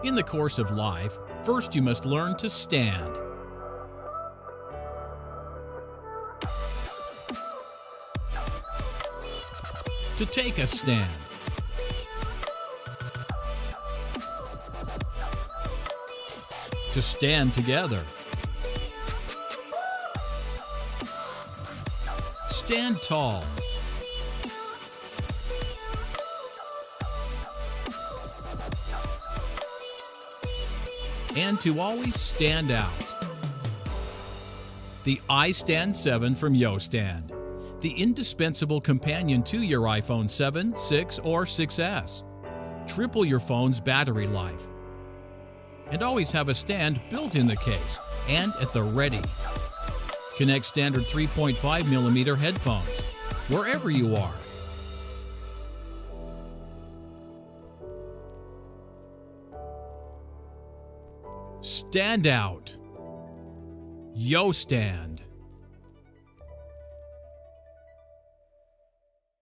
In the course of life, first you must learn to stand. To take a stand. To stand together. Stand tall. And to always stand out. The iStand 7 from iStand, the indispensable companion to your iPhone 7, 6, or 6S. Triple your phone's battery life. And always have a stand built in the case and at the ready. Connect standard 3.5mm headphones wherever you are. Stand out. iStand.